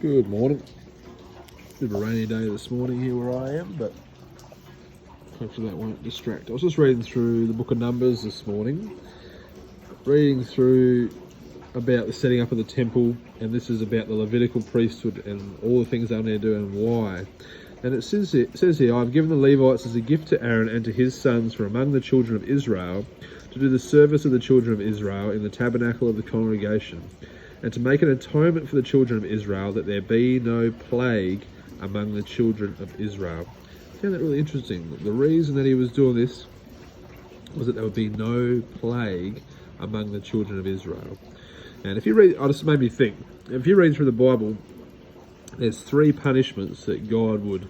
Good morning. Bit of a rainy day this morning here where I am, but hopefully that won't distract. I was just reading through the book of Numbers this morning, reading through about the setting up of the temple, and this is about the Levitical priesthood and all the things they need to do and why. And it says here, I've given the Levites as a gift to Aaron and to his sons from among the children of Israel to do the service of the children of Israel in the tabernacle of the congregation, and to make an atonement for the children of Israel, that there be no plague among the children of Israel. I found that really interesting. The reason that he was doing this was that there would be no plague among the children of Israel. And if you read, it just made me think, if you read through the Bible, there's 3 punishments that God would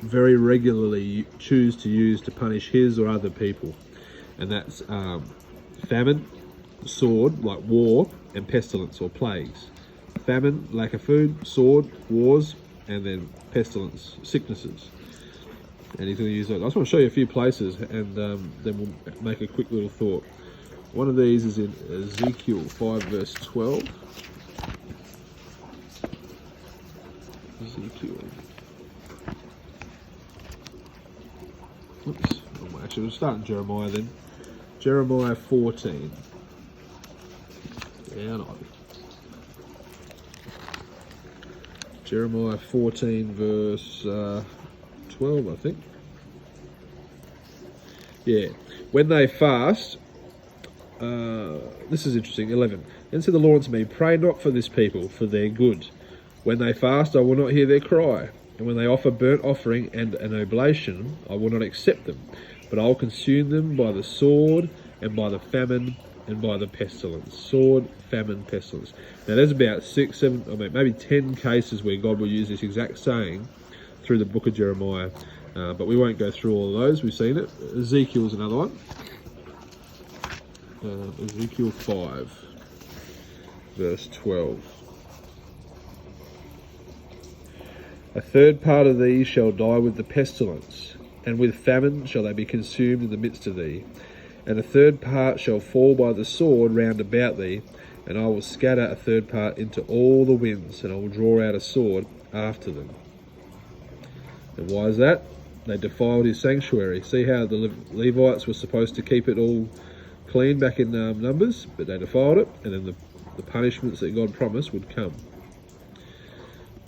very regularly choose to use to punish his or other people. And that's famine, sword, like war, and pestilence or plagues. Famine, lack of food, sword, wars, and then pestilence, sicknesses. And he's going to use those. I just want to show you a few places, and then we'll make a quick little thought. One of these is in Ezekiel 5 verse 12. Ezekiel. Oops. Actually, we'll start in Jeremiah then. Jeremiah 14. Down on. Jeremiah 14 verse 12, I think. Yeah. When they fast, this is interesting, 11. Then said the Lord to me, pray not for this people, for their good. When they fast, I will not hear their cry. And when they offer burnt offering and an oblation, I will not accept them. But I will consume them by the sword and by the famine and by the pestilence. Sword, famine, pestilence. Now there's about 6, 7, maybe 10 cases where God will use this exact saying through the book of Jeremiah. But we won't go through all of those. We've seen it. Ezekiel's another one. Ezekiel 5, verse 12. A third part of thee shall die with the pestilence, and with famine shall they be consumed in the midst of thee. And a third part shall fall by the sword round about thee, and I will scatter a third part into all the winds, and I will draw out a sword after them. And why is that? They defiled his sanctuary. See how the Levites were supposed to keep it all clean back in Numbers, but they defiled it, and then the punishments that God promised would come.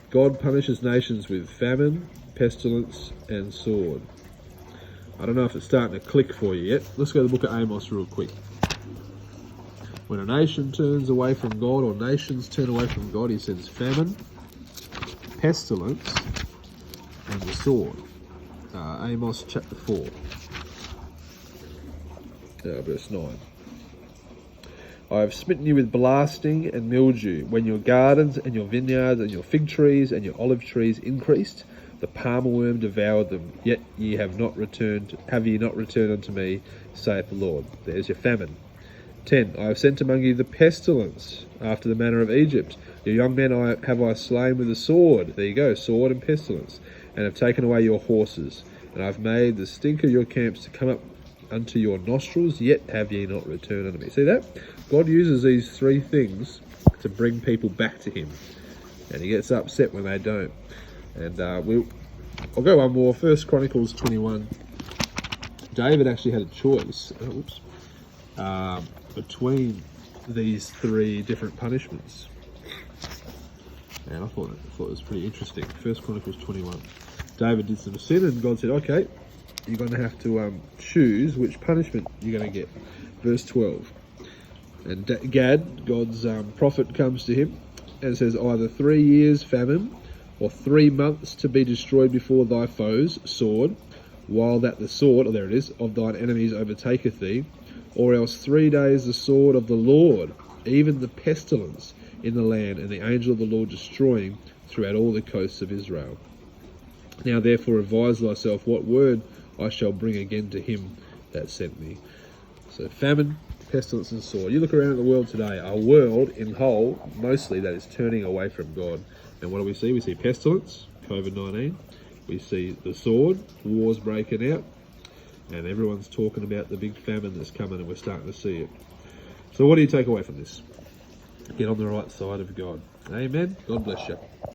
God punishes nations with famine, pestilence, and sword. I don't know if it's starting to click for you yet. Let's go to the book of Amos real quick. When a nation turns away from God, or nations turn away from God, he sends famine, pestilence, and the sword. Amos chapter 4. Verse 9. I have smitten you with blasting and mildew, when your gardens and your vineyards and your fig trees and your olive trees increased, the palmer worm devoured them, yet ye have ye not returned unto me, saith the Lord. There's your famine. 10. I have sent among you the pestilence, after the manner of Egypt. Your young men have I slain with the sword. There you go, sword and pestilence, and have taken away your horses. And I have made the stink of your camps to come up unto your nostrils, yet have ye not returned unto me. See that? God uses these 3 things to bring people back to him, and he gets upset when they don't. And I'll go one more. 1 Chronicles 21. David actually had a choice between these 3 different punishments, and I thought it was pretty interesting. 1 Chronicles 21. David did some sin, and God said, okay, you're going to have to choose which punishment you're going to get. Verse 12. And Gad, God's prophet, comes to him and says, either 3 years famine, or 3 months to be destroyed before thy foes, sword, while that the sword, there it is, of thine enemies overtaketh thee, or else 3 days the sword of the Lord, even the pestilence in the land, and the angel of the Lord destroying throughout all the coasts of Israel. Now therefore advise thyself what word I shall bring again to him that sent me. So famine, pestilence, and sword. You look around at the world today, a world in whole, mostly, that is turning away from God. And what do we see? We see pestilence, COVID-19. We see the sword, wars breaking out, and everyone's talking about the big famine that's coming, and we're starting to see it. So what do you take away from this? Get on the right side of God. Amen. God bless you.